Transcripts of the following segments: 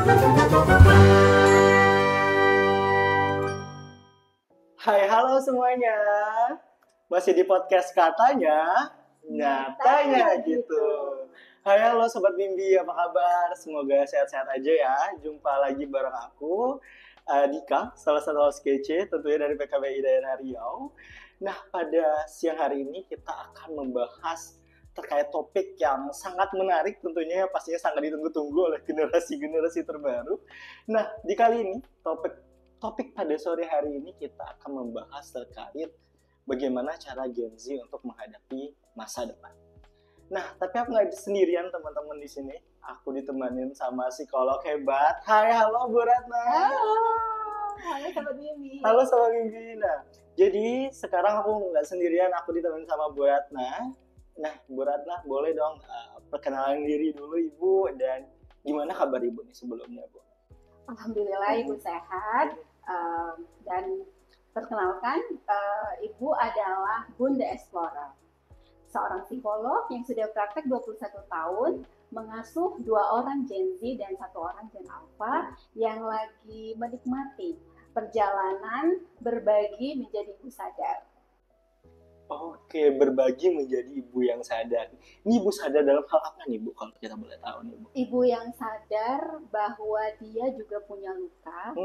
Hai, halo semuanya. Masih di podcast katanya, nyatanya gitu. Hai, halo Sobat Mimpi, apa kabar? Semoga sehat-sehat aja ya. Jumpa lagi bareng aku, Dika, salah satu host kece, tentunya dari PKBI Daerah Riau. Nah, pada siang hari ini kita akan membahas terkait topik yang sangat menarik tentunya, pastinya sangat ditunggu-tunggu oleh generasi-generasi terbaru. Nah, di kali ini topik pada sore hari ini kita akan membahas terkait bagaimana cara Gen Z untuk menghadapi masa depan. Nah, tapi aku nggak sendirian teman-teman di sini. Aku ditemanin sama psikolog hebat. Hai, halo Bu Ratna. Halo Sobat Mimpi. Halo Sobat Mimpi. Nah, jadi sekarang aku nggak sendirian, aku ditemenin sama Bu Ratna. Nah, Bu Ratna, boleh dong perkenalan diri dulu Ibu, dan gimana kabar Ibu nih sebelumnya, Bu? Alhamdulillah Ibu sehat. Dan perkenalkan, Ibu adalah Bunda Explorer, seorang psikolog yang sudah praktek 21 tahun, mengasuh 2 orang Gen Z dan 1 orang Gen Alpha yang lagi menikmati perjalanan berbagi menjadi ibu sadar. Oke, berbagi menjadi ibu yang sadar. Ini ibu sadar dalam hal apa nih Bu, kalau kita boleh tahu nih Bu? Ibu yang sadar bahwa dia juga punya luka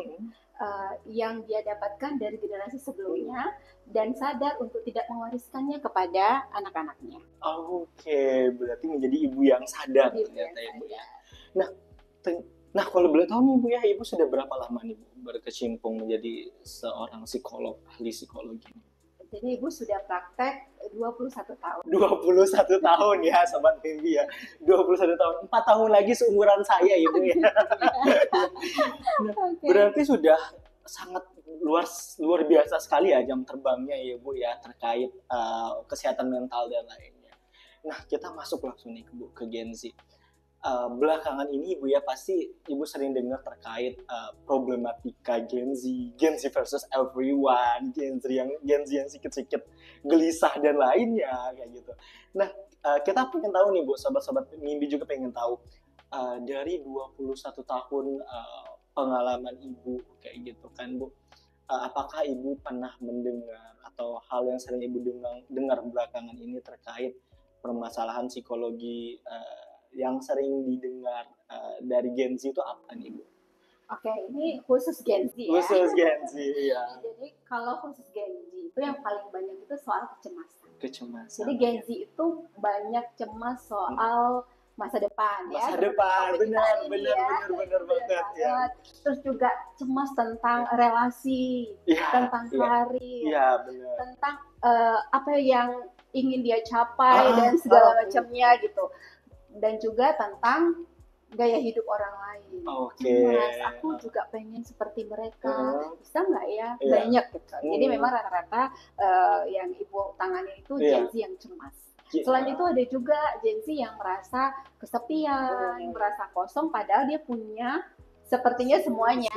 yang dia dapatkan dari generasi sebelumnya, dan sadar untuk tidak mewariskannya kepada anak-anaknya. Oke, berarti menjadi ibu yang sadar ternyata ya Bu ya. Nah, kalau boleh tahu nih Bu ya, Ibu sudah berapa lama nih Bu berkecimpung menjadi seorang psikolog, ahli psikologi? Jadi Ibu sudah praktek 21 tahun. 21 tahun ya Sobat Mimpi ya. 21 tahun. 4 tahun lagi seumuran saya Ibu ya. Berarti sudah sangat luar biasa sekali ya jam terbangnya ya Bu ya, terkait kesehatan mental dan lainnya. Nah, kita masuk langsung nih ke Gen Z. Belakangan ini Ibu ya, pasti Ibu sering dengar terkait problematika Gen Z versus everyone, Gen Z yang sikit-sikit gelisah dan lainnya kayak gitu. Nah, kita pengen tahu nih Bu, sobat-sobat Mimpi juga pengen tahu dari 21 tahun pengalaman Ibu kayak gitu kan Bu. Apakah Ibu pernah mendengar atau hal yang sering Ibu dengar belakangan ini terkait permasalahan psikologi yang sering didengar dari Gen Z itu apa nih Bu? Oke, ini khusus Gen Z ya. Khusus Gen Z ya. Jadi kalau khusus Gen Z itu yang paling banyak itu soal kecemasan. Kecemasan. Jadi Gen Z itu banyak cemas soal masa depan ya. Masa depan, benar banget ya. Terus juga cemas tentang relasi, tentang karir, tentang apa yang ingin dia capai dan segala macamnya gitu. Dan juga tentang gaya hidup orang lain. Mas, aku juga pengen seperti mereka, bisa nggak ya? Banyak gitu. Jadi memang rata-rata yang Ibu tangani itu Gen Z yang cemas. Selain itu ada juga Gen Z yang merasa kesepian, merasa kosong, padahal dia punya sepertinya semuanya,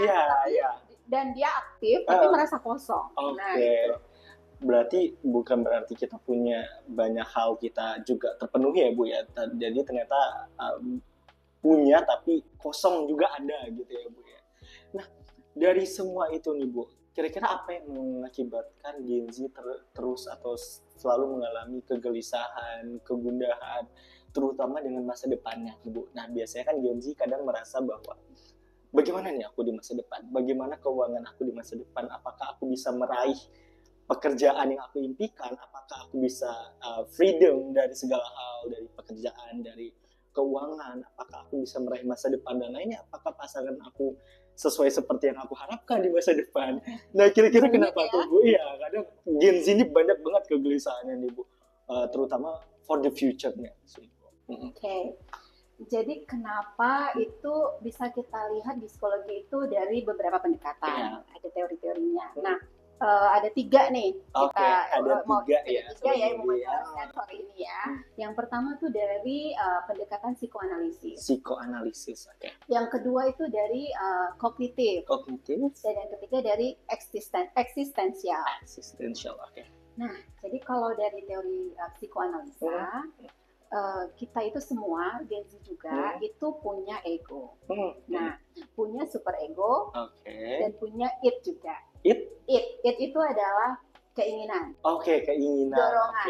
dan dia aktif tapi merasa kosong. Nah, itu. Berarti bukan berarti kita punya banyak hal kita juga terpenuhi ya Bu ya. Jadi ternyata punya tapi kosong juga ada gitu ya Bu ya. Nah, dari semua itu nih Bu, kira-kira apa yang mengakibatkan Gen Z terus atau selalu mengalami kegelisahan, kegundahan, terutama dengan masa depannya Bu? Nah, biasanya kan Gen Z kadang merasa bahwa bagaimana nih aku di masa depan? Bagaimana keuangan aku di masa depan? Apakah aku bisa meraih pekerjaan yang aku impikan, apakah aku bisa freedom dari segala hal, dari pekerjaan, dari keuangan, apakah aku bisa meraih masa depan dan lainnya, apakah pasangan aku sesuai seperti yang aku harapkan di masa depan. Nah, kira-kira kenapa tuh Bu? Iya, kadang Gen Z ini banyak banget kegelisahannya nih Bu, terutama for the future-nya. Oke. Jadi kenapa itu bisa kita lihat di psikologi itu dari beberapa pendekatan, ada teori-teorinya. Nah, ada 3 nih kita mau yang membahaskan sore ini ya. Yang pertama tuh dari pendekatan psikoanalisis. Yang kedua itu dari kognitif. Dan yang ketiga dari eksistensial. Nah, jadi kalau dari teori psikoanalisa, kita itu semua Gen Z juga itu punya ego. Nah, super ego, dan punya id juga. Id itu adalah keinginan. Keinginan. Dorongan.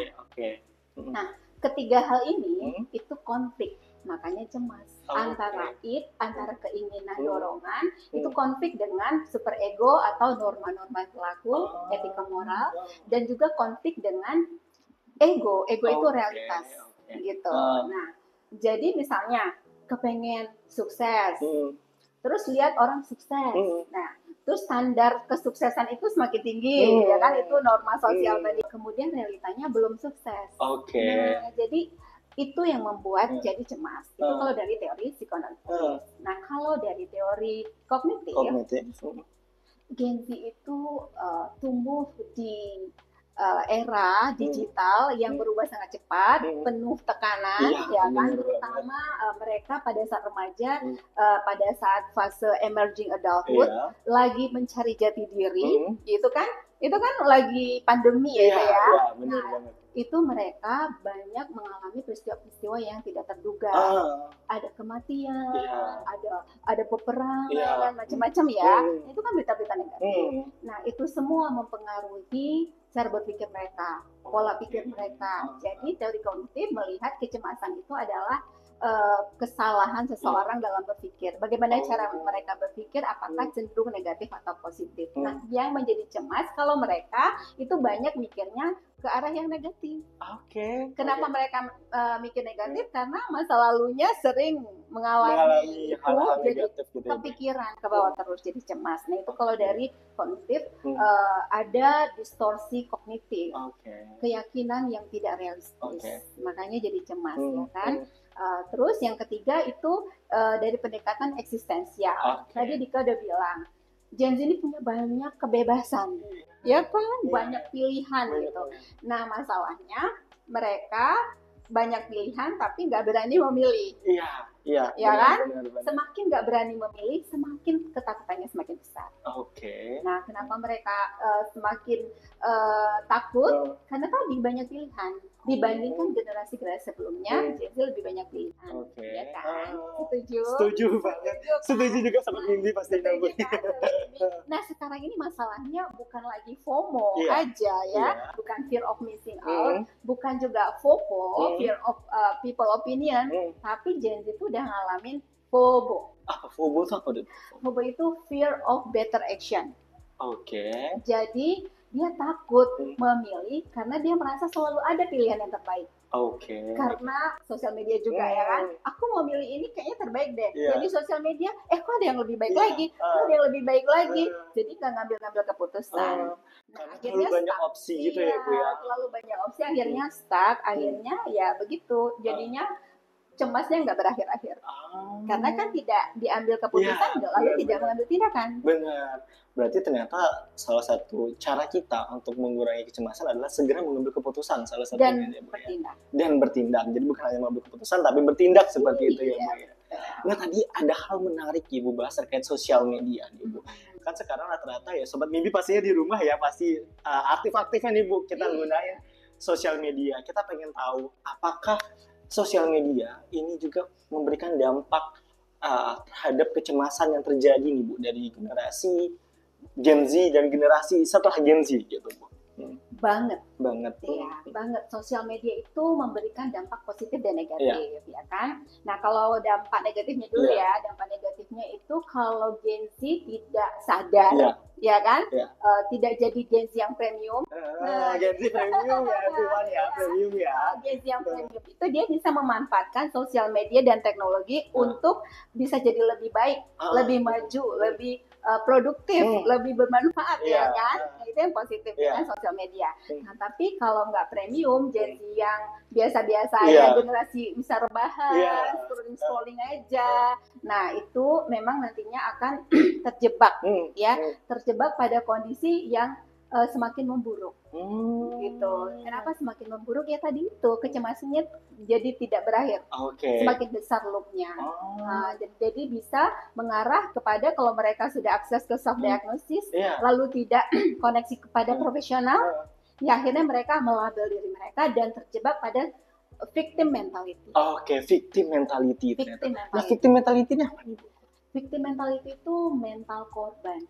Nah, ketiga hal ini itu konflik, makanya cemas. Antara id, antara keinginan, dorongan, itu konflik dengan super ego atau norma-norma perilaku, etika moral, dan juga konflik dengan ego itu realitas, gitu. Nah, jadi misalnya kepengen sukses, terus lihat orang sukses, nah, terus standar kesuksesan itu semakin tinggi, ya kan, itu norma sosial tadi. Kemudian realitanya belum sukses. Nah, jadi itu yang membuat jadi cemas. Itu kalau dari teori psikoanalisis. Nah, kalau dari teori kognitif, Gen Z itu tumbuh di era digital yang berubah sangat cepat, penuh tekanan, ya kan, terutama mereka pada saat remaja, pada saat fase emerging adulthood, lagi mencari jati diri, itu kan lagi pandemi ya. Nah, itu mereka banyak mengalami peristiwa-peristiwa yang tidak terduga. Ada kematian, ada peperangan, macam-macam ya. Itu kan berita-berita negatif. Nah, itu semua mempengaruhi cara berpikir mereka, pola pikir mereka. Jadi teori kognitif melihat kecemasan itu adalah kesalahan seseorang dalam berpikir. Bagaimana cara mereka berpikir, apakah cenderung negatif atau positif. Nah, yang menjadi cemas kalau mereka itu banyak mikirnya ke arah yang negatif. Kenapa mereka mikir negatif? Karena masa lalunya sering mengalami itu, jadi kepikiran ke bawah terus, jadi cemas. Nah, itu kalau dari kognitif ada distorsi kognitif, keyakinan yang tidak realistis, makanya jadi cemas, ya kan? Terus yang ketiga itu dari pendekatan eksistensial. Tadi Dika udah bilang, Gen Z ini punya banyak kebebasan, ya kan, banyak pilihan gitu. Nah, masalahnya mereka banyak pilihan tapi nggak berani memilih. Ya kan? Semakin nggak berani memilih, semakin ketakutannya semakin besar. Nah, kenapa mereka semakin takut? Karena tadi banyak pilihan. Dibandingkan generasi-generasi sebelumnya, Gen Z lebih banyak pilihan. Ya kan? Setuju banget. Setuju juga sama Mimpi pasti. Nah, sekarang ini masalahnya bukan lagi FOMO aja ya, bukan fear of missing out, bukan juga FOPO, fear of people opinion, tapi Gen Z itu udah ngalamin FOBO. FOBO itu apa? FOBO itu fear of better action. Jadi dia takut memilih karena dia merasa selalu ada pilihan yang terbaik. Karena sosial media juga ya kan, aku mau milih ini kayaknya terbaik deh. Jadi sosial media, kok ada yang lebih baik lagi, ada yang lebih baik lagi. Jadi nggak ngambil keputusan. Nah, akhirnya banyak opsi gitu ya Bu ya. Terlalu banyak opsi, akhirnya stuck, akhirnya ya begitu. Jadinya cemasnya nggak berakhir-akhir. Karena kan tidak diambil keputusan, lalu tidak mengambil tindakan. Benar. Berarti ternyata salah satu cara kita untuk mengurangi kecemasan adalah segera mengambil keputusan, salah satunya dan bertindak. Jadi bukan hanya mengambil keputusan tapi bertindak seperti itu ya Bu ya. Nah, tadi ada hal menarik Ibu bahas terkait sosial media Ibu. Kan sekarang rata-rata ya sobat mimpi pastinya di rumah ya pasti aktif-aktifnya nih Bu kita gunain sosial media. Kita pengen tahu apakah sosial media ini juga memberikan dampak terhadap kecemasan yang terjadi nih Bu dari generasi Gen Z dan generasi setelah Gen Z gitu Bu. Banget. Iya, banget. Sosial media itu memberikan dampak positif dan negatif, ya kan? Nah, kalau dampak negatifnya dulu ya, dampak negatifnya itu kalau Gen Z tidak sadar, ya kan? Tidak jadi Gen Z yang premium. Gen Z premium ya, Tuhan ya, premium ya. Gen Z yang premium itu dia bisa memanfaatkan sosial media dan teknologi untuk bisa jadi lebih baik, lebih maju, lebih produktif, lebih bermanfaat, ya kan? Nah, itu yang positif kan sosial media. Nah, tapi kalau nggak premium, Gen Z yang biasa-biasa aja, generasi bisa rebahan, scrolling aja. Nah, itu memang nantinya akan terjebak, terjebak pada kondisi yang semakin memburuk, gitu. Kenapa semakin memburuk? Ya tadi itu kecemasannya jadi tidak berakhir, semakin besar loopnya. Jadi bisa mengarah kepada kalau mereka sudah akses ke self diagnosis, lalu tidak koneksi kepada profesional, ya akhirnya mereka melabel diri mereka dan terjebak pada victim mentality. Victim mentality. Nah, victim mentality ini apa nih Bu? Victim mentality itu mental korban.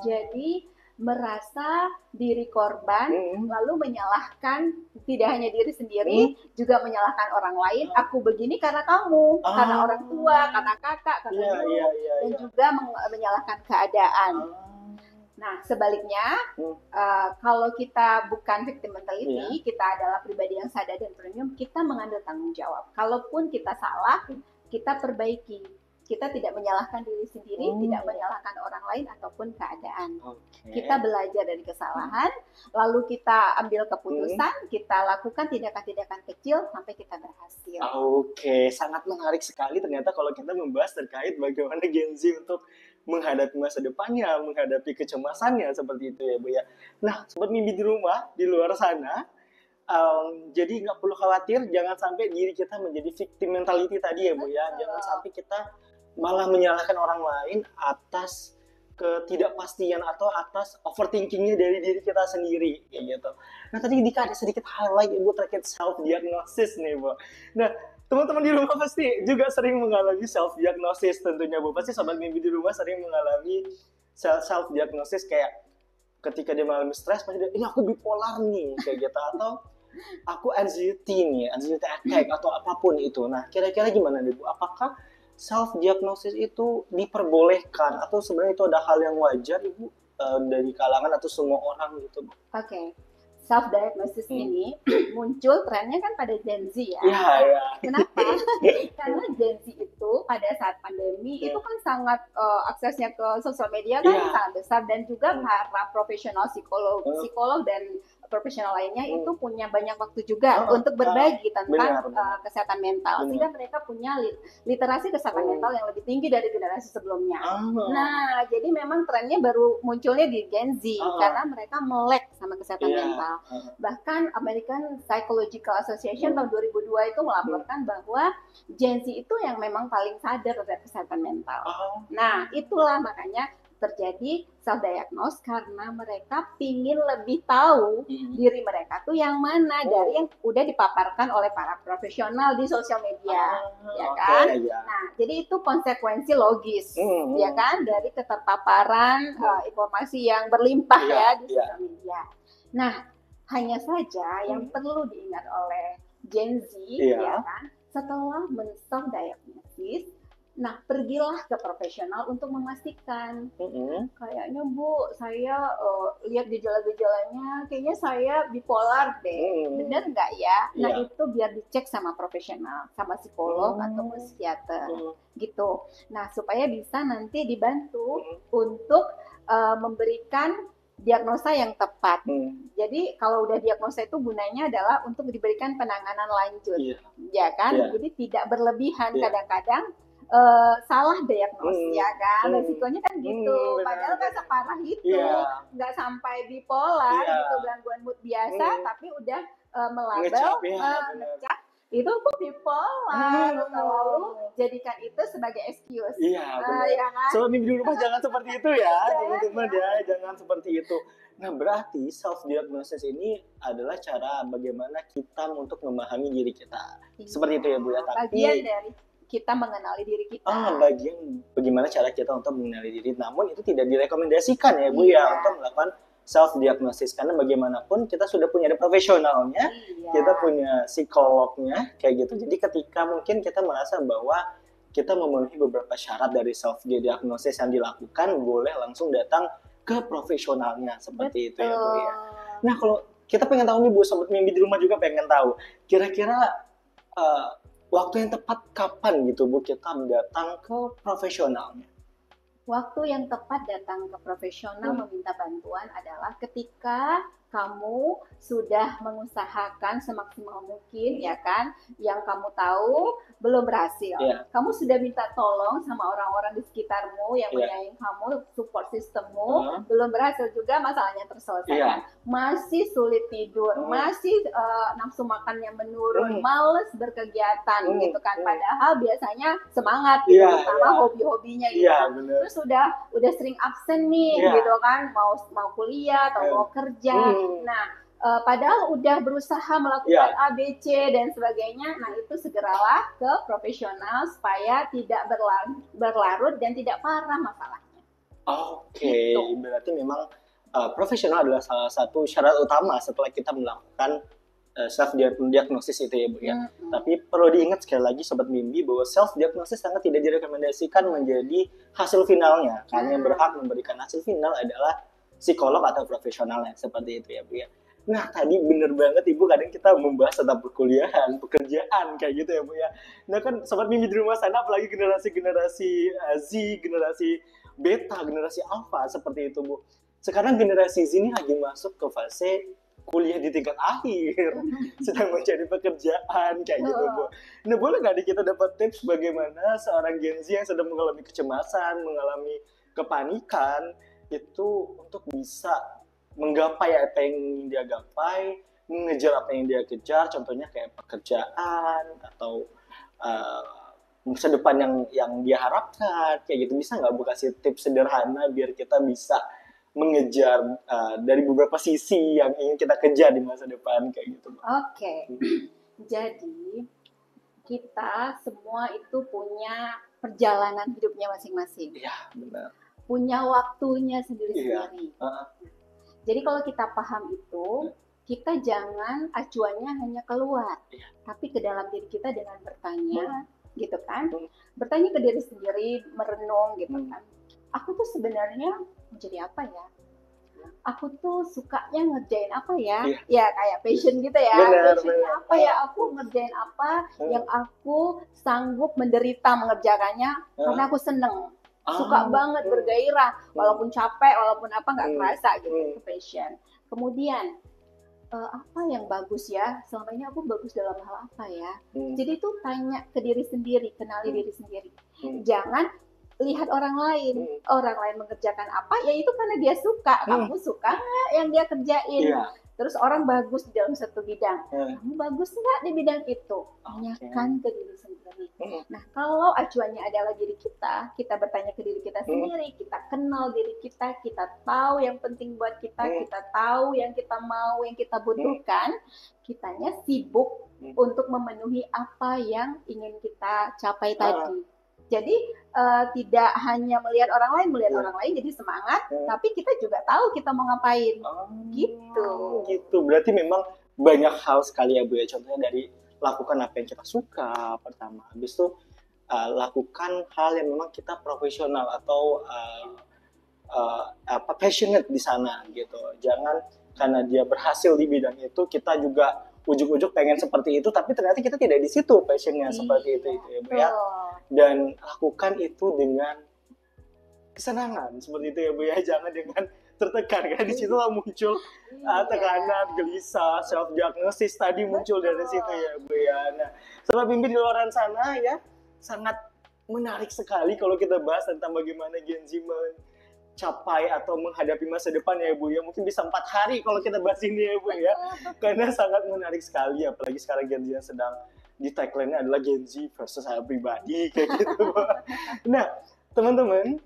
Jadi merasa diri korban, lalu menyalahkan tidak hanya diri sendiri, juga menyalahkan orang lain. Aku begini karena kamu, karena orang tua, karena kakak, karena guru, dan juga menyalahkan keadaan. Nah, sebaliknya, kalau kita bukan victim mentality, kita adalah pribadi yang sadar dan premium, kita mengambil tanggung jawab. Kalaupun kita salah, kita perbaiki. Kita tidak menyalahkan diri sendiri, tidak menyalahkan orang lain ataupun keadaan. Kita belajar dari kesalahan, lalu kita ambil keputusan, kita lakukan tindakan-tindakan kecil sampai kita berhasil. Sangat menarik sekali ternyata kalau kita membahas terkait bagaimana Gen Z untuk menghadapi masa depannya, menghadapi kecemasannya seperti itu ya Bu ya. Nah, sobat mimpi di rumah, di luar sana, jadi nggak perlu khawatir, jangan sampai diri kita menjadi victim mentality tadi ya Bu ya. Jangan sampai kita malah menyalahkan orang lain atas ketidakpastian atau atas overthinkingnya dari diri kita sendiri kayak gitu. Nah tadi Dika ada sedikit highlight Ibu terkait self diagnosis nih Bu. Nah teman-teman di rumah pasti juga sering mengalami self diagnosis tentunya Bu. Pasti sobat mimpi di rumah sering mengalami self diagnosis kayak ketika dia mengalami stres pasti dia, ini aku bipolar nih kayak gitu, atau aku anxiety attack atau apapun itu. Nah kira-kira gimana nih Bu? Apakah self diagnosis itu diperbolehkan atau sebenarnya itu ada hal yang wajar Ibu dari kalangan atau semua orang gitu? Self diagnosis ini muncul trennya kan pada Gen Z ya. Kenapa? Karena Gen Z itu pada saat pandemi itu kan sangat aksesnya ke sosial media kan sangat besar, dan juga para profesional psikolog dan profesional lainnya itu punya banyak waktu juga untuk berbagi tentang kesehatan mental, sehingga mereka punya literasi kesehatan mental yang lebih tinggi dari generasi sebelumnya. Nah, jadi memang trennya baru munculnya di Gen Z karena mereka melek sama kesehatan mental. Bahkan American Psychological Association tahun 2002 itu melaporkan bahwa Gen Z itu yang memang paling sadar terhadap kesehatan mental. Nah, itulah makanya terjadi self-diagnose karena mereka pingin lebih tahu diri mereka tuh yang mana dari yang udah dipaparkan oleh para profesional di sosial media, ya kan? Nah, jadi itu konsekuensi logis, ya kan, dari keterpaparan informasi yang berlimpah ya di sosial media. Nah, hanya saja yang perlu diingat oleh Gen Z, ya kan, setelah men-self-diagnosis, nah, pergilah ke profesional untuk memastikan. Kayaknya Bu, saya lihat gejala-gejalanya, kayaknya saya bipolar deh. Benar nggak ya? Nah, itu biar dicek sama profesional, sama psikolog atau psikiater, gitu. Nah, supaya bisa nanti dibantu untuk memberikan diagnosa yang tepat. Jadi kalau udah diagnosa itu gunanya adalah untuk diberikan penanganan lanjut, ya kan? Jadi tidak berlebihan. Kadang-kadang salah diagnosis ya kan, resikonya kan gitu. Padahal kan separah itu, nggak sampai bipolar gitu, gangguan mood biasa, tapi udah melabel, ngecap itu kok bipolar, lalu jadikan itu sebagai excuse. Ya kan? Sobat mimpi di rumah jangan seperti itu ya, teman-teman ya, jangan seperti itu. Nah berarti self diagnosis ini adalah cara bagaimana kita untuk memahami diri kita, seperti itu ya Bu ya. Tapi bagian dari kita mengenali diri kita. Bagian bagaimana cara kita untuk mengenali diri, namun itu tidak direkomendasikan ya Bu ya untuk melakukan self diagnosis, karena bagaimanapun kita sudah punya profesionalnya, kita punya psikolognya kayak gitu. Jadi ketika mungkin kita merasa bahwa kita memenuhi beberapa syarat dari self diagnosis yang dilakukan, boleh langsung datang ke profesionalnya seperti itu ya Bu ya. Nah kalau kita pengen tahu nih Bu, sobat mimpi di rumah juga pengen tahu kira-kira waktu yang tepat kapan gitu Bu kita datang ke profesionalnya? Waktu yang tepat datang ke profesional meminta bantuan adalah ketika kamu sudah mengusahakan semaksimal mungkin, ya kan, yang kamu tahu belum berhasil. Kamu sudah minta tolong sama orang-orang di sekitarmu yang menyayangi kamu, support sistemmu, belum berhasil juga masalahnya terselesaikan. Masih sulit tidur, masih nafsu makannya menurun, males berkegiatan gitu kan. Padahal biasanya semangat gitu, sama hobi-hobinya gitu. Terus udah sering absen nih gitu kan, mau kuliah atau mau kerja. Nah, padahal udah berusaha melakukan A, B, C dan sebagainya. Nah, itu segeralah ke profesional supaya tidak berlarut dan tidak parah masalahnya. Oke, gitu. Berarti memang profesional adalah salah satu syarat utama setelah kita melakukan self diagnosis itu ya Bu ya. Tapi perlu diingat sekali lagi Sobat Mimbi bahwa self diagnosis sangat tidak direkomendasikan menjadi hasil finalnya. Karena yang berhak memberikan hasil final adalah psikolog atau profesionalnya, seperti itu ya Bu ya. Nah, tadi bener banget Ibu, kadang kita membahas tentang perkuliahan, pekerjaan kayak gitu ya Bu ya. Nah kan Sobat Mimbi di rumah sana, apalagi generasi Z, generasi beta, generasi alpha seperti itu Bu. Sekarang generasi Z ini lagi masuk ke fase kuliah di tingkat akhir, sedang mencari pekerjaan kayak gitu Bu. Nah, boleh nggak kita dapat tips bagaimana seorang Gen Z yang sedang mengalami kecemasan, mengalami kepanikan itu untuk bisa menggapai apa yang ingin dia gapai, mengejar apa yang dia kejar, contohnya kayak pekerjaan atau masa depan yang dia harapkan kayak gitu. Bisa nggak Bu kasih tips sederhana biar kita bisa mengejar dari beberapa sisi yang ingin kita kejar di masa depan kayak gitu. Oke. Jadi kita semua itu punya perjalanan hidupnya masing-masing. Iya, benar. Punya waktunya sendiri-sendiri. Jadi kalau kita paham itu, kita jangan acuannya hanya keluar, tapi ke dalam diri kita dengan bertanya, gitu kan? Bertanya ke diri sendiri, merenung gitu kan. Aku tuh sebenarnya jadi apa ya? Aku tuh sukanya ngerjain apa ya? Ya kayak passion gitu ya. Passionnya apa ya? Aku ngerjain apa yang aku sanggup menderita mengerjakannya karena aku seneng. Suka banget, bergairah, walaupun capek, walaupun apa nggak kerasa gitu, itu passion. Kemudian apa yang bagus ya? Selama ini aku bagus dalam hal apa ya? Jadi tuh tanya ke diri sendiri, kenali diri sendiri. Jangan lihat orang lain mengerjakan apa, ya itu karena dia suka. Kamu suka nggak yang dia kerjain? Terus orang bagus di dalam satu bidang, kamu bagus nggak di bidang itu? Tanyakan ke diri sendiri. Nah, kalau acuannya adalah diri kita bertanya ke diri kita sendiri, kita kenal diri kita tahu yang penting buat kita tahu yang kita mau, yang kita butuhkan, kitanya sibuk untuk memenuhi apa yang ingin kita capai tadi. Jadi tidak hanya melihat orang lain jadi semangat, tapi kita juga tahu kita mau ngapain. Gitu. Berarti memang banyak hal sekali ya Bu ya. Contohnya dari lakukan apa yang kita suka pertama. Habis itu lakukan hal yang memang kita profesional atau passionate di sana gitu. Jangan karena dia berhasil di bidang itu kita juga ujuk-ujuk pengen seperti itu, tapi ternyata kita tidak di situ passionnya seperti itu ya Bu ya. Dan lakukan itu dengan kesenangan seperti itu ya Bu ya, jangan dengan tertekan, karena di situ lah muncul tekanan, gelisah, self diagnosis tadi muncul dari situ ya Bu ya. Nah, Sobat Mimpi di luar sana ya, sangat menarik sekali kalau kita bahas tentang bagaimana Gen Z mencapai atau menghadapi masa depan ya Bu ya. Mungkin bisa 4 hari kalau kita bahas ini ya Bu ya, karena sangat menarik sekali, apalagi sekarang Gen Z yang sedang di tagline-nya adalah Gen Z versus saya pribadi kayak gitu. Nah, teman-teman,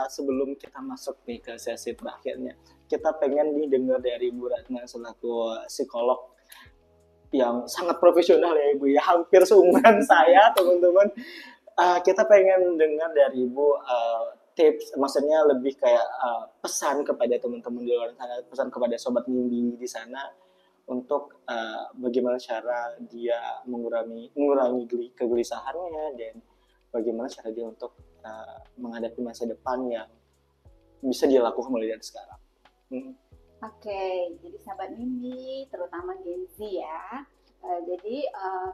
sebelum kita masuk nih ke sesi terakhirnya, kita pengen nih dengar dari Bu Ratna selaku psikolog yang sangat profesional ya Ibu ya, hampir seumuran saya teman-teman. Kita pengen dengar dari Ibu tips, maksudnya lebih kayak pesan kepada teman-teman di luar sana, pesan kepada Sobat Mimpi di sana untuk bagaimana cara dia mengurangi kegelisahannya dan bagaimana cara dia untuk menghadapi masa depan yang bisa dia lakukan mulai dari sekarang. Oke, jadi Sobat Mimpi, terutama Gen Z ya. Jadi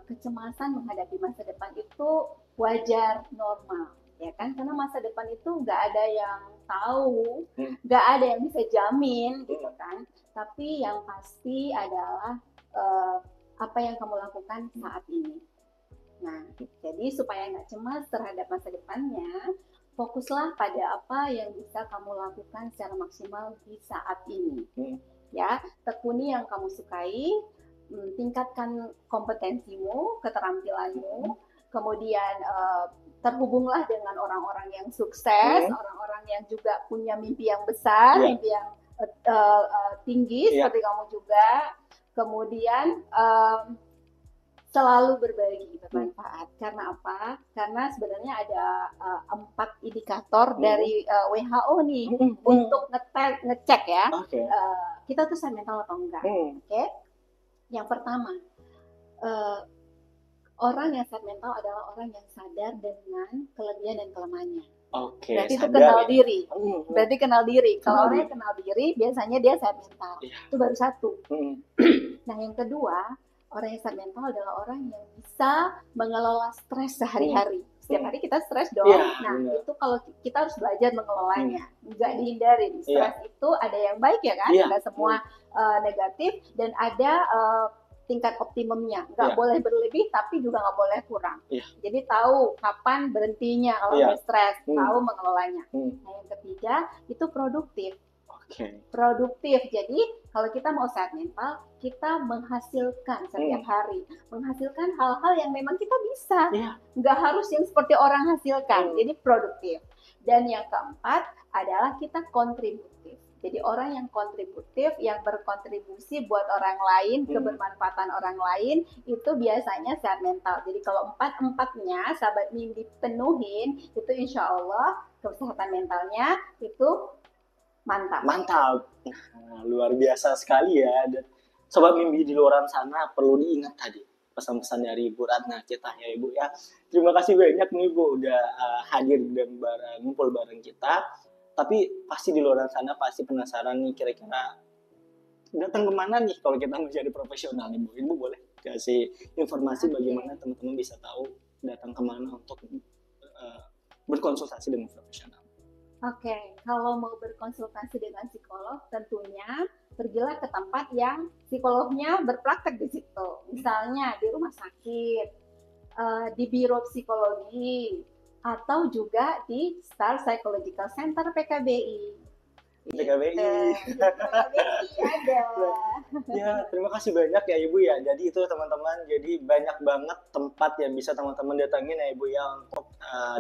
kecemasan menghadapi masa depan itu wajar, normal. Ya kan, karena masa depan itu nggak ada yang tahu, nggak ada yang bisa jamin gitu kan. Tapi yang pasti adalah apa yang kamu lakukan saat ini. Nah, jadi supaya nggak cemas terhadap masa depannya, fokuslah pada apa yang bisa kamu lakukan secara maksimal di saat ini. Ya, tekuni yang kamu sukai, tingkatkan kompetensimu, keterampilanmu, kemudian terhubunglah dengan orang-orang yang sukses, orang-orang yang juga punya mimpi yang besar, mimpi yang tinggi seperti kamu juga. Kemudian selalu berbagi bermanfaat. Karena apa? Karena sebenarnya ada 4 indikator dari WHO nih untuk ngecek ya. Kita tuh sehat mental atau enggak. Yang pertama, orang yang sehat mental adalah orang yang sadar dengan kelebihan dan kelemahannya. Berarti itu kenal diri. Berarti kenal diri. Kalau orang yang kenal diri, biasanya dia sehat mental. Itu baru satu. Nah, yang kedua, orang yang sehat mental adalah orang yang bisa mengelola stres sehari-hari. Setiap hari kita stres dong. Nah, itu kalau kita harus belajar mengelolanya. Nggak dihindari. Stres itu ada yang baik ya kan? Nggak semua negatif. Dan ada tingkat optimumnya, nggak boleh berlebih tapi juga nggak boleh kurang. Jadi tahu kapan berhentinya kalau udah stres, tahu mengelolanya. Nah, yang ketiga itu produktif. Produktif. Jadi kalau kita mau sehat mental, kita menghasilkan setiap hari, menghasilkan hal-hal yang memang kita bisa, nggak harus yang seperti orang hasilkan. Jadi produktif. Dan yang keempat adalah kita kontributif. Jadi orang yang kontributif, yang berkontribusi buat orang lain, kebermanfaatan orang lain, itu biasanya sehat mental. Jadi kalau 4-4-nya sahabat mimpi penuhin, itu insya Allah kesehatan mentalnya itu mantap. Mantap. Nah, luar biasa sekali ya. Dan sobat mimpi di luar sana perlu diingat tadi pesan-pesan dari Bu Ratna kita ya Ibu ya. Terima kasih banyak nih Bu udah hadir dan ngumpul bareng kita. Tapi pasti di luar sana pasti penasaran nih kira-kira datang kemana nih kalau kita menjadi profesional nih Bu. Ibu boleh kasih informasi bagaimana teman-teman bisa tahu datang kemana untuk berkonsultasi dengan profesional. Kalau mau berkonsultasi dengan psikolog tentunya pergilah ke tempat yang psikolognya berpraktek di situ. Misalnya di rumah sakit, di biro psikologi, atau juga di Star Psychological Center PKBI. PKBI ada. Ya, terima kasih banyak ya Ibu ya. Jadi itu teman-teman, jadi banyak banget tempat yang bisa teman-teman datangin ya Ibu ya untuk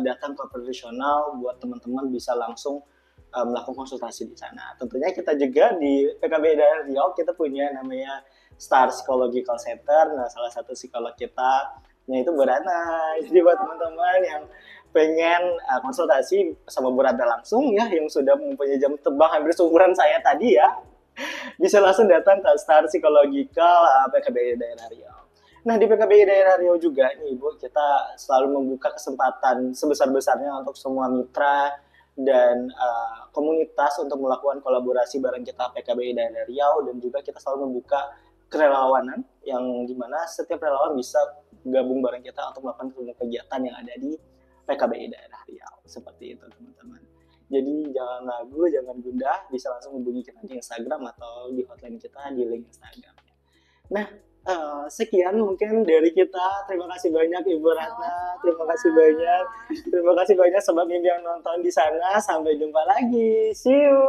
datang ke profesional buat teman-teman bisa langsung melakukan konsultasi di sana. Tentunya kita juga di PKBI daerah Riau kita punya namanya Star Psychological Center. Nah, salah satu psikolog kita yaitu Bu Ratna. Jadi buat teman-teman yang pengen konsultasi sama Bu Ratna langsung ya, yang sudah mempunyai jam terbang hampir seumuran saya tadi ya, bisa langsung datang ke Star Psychological PKBI daerah Riau. Nah, di PKBI daerah Riau juga nih Ibu, kita selalu membuka kesempatan sebesar-besarnya untuk semua mitra dan komunitas untuk melakukan kolaborasi bareng kita PKBI daerah Riau, dan juga kita selalu membuka kerelawanan yang dimana setiap relawan bisa gabung bareng kita untuk melakukan kegiatan yang ada di PKBI daerah Riau. Seperti itu teman-teman. Jadi jangan ragu, jangan gundah, bisa langsung hubungi kita di Instagram atau di hotline kita di link Instagram. Nah, sekian mungkin dari kita. Terima kasih banyak Ibu Ratna. Terima kasih banyak. Terima kasih banyak sobat mimpi yang nonton di sana. Sampai jumpa lagi. See you.